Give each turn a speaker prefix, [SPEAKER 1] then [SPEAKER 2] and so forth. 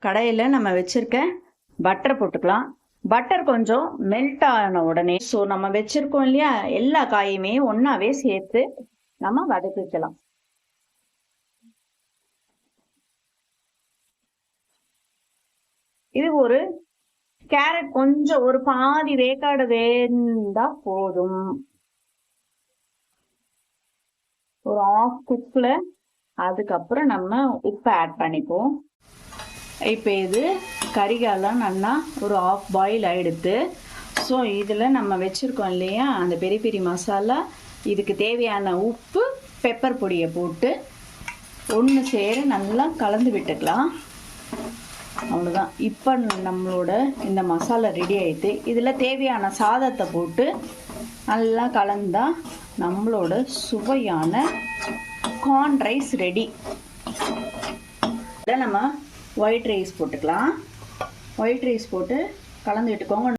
[SPEAKER 1] கடையில் நம்ம வச்சுருக்க பட்டர் போட்டுக்கலாம். பட்டர் கொஞ்சம் மெல்ட் ஆன உடனே நம்ம வச்சுருக்கோம் இல்லையா, எல்லா காயுமே ஒன்றாவே சேர்த்து நம்ம வதக்கிக்கலாம். இது ஒரு கேரட் கொஞ்சம் ஒரு பாதி வேக்காடு வேந்தா போதும். ஒரு ஆஃப் குக்கில் அதுக்கப்புறம் நம்ம உப்பு ஆட் பண்ணிப்போம். இப்போ இது கறிகாலாம் நல்லா ஒரு ஆஃப் பாயில் ஆகிடுது. ஸோ இதில் நம்ம வச்சுருக்கோம் இல்லையா அந்த பெரிய பெரிய மசாலா, இதுக்கு தேவையான உப்பு பெப்பர் பொடியை போட்டு ஒன்று சேர நல்லா கலந்து விட்டுக்கலாம். அவ்வளோதான். இப்போ நம்மளோட இந்த மசாலா ரெடி ஆகிட்டு இதில் தேவையான சாதத்தை போட்டு நல்லா கலந்தா நம்மளோட சுவையான கார்ன் ரைஸ் ரெடி. இதில் நம்ம ஒயிட் ரைஸ் போட்டுக்கலாம். ஒயிட் ரைஸ் போட்டு கலந்து விட்டுக்கோங்க.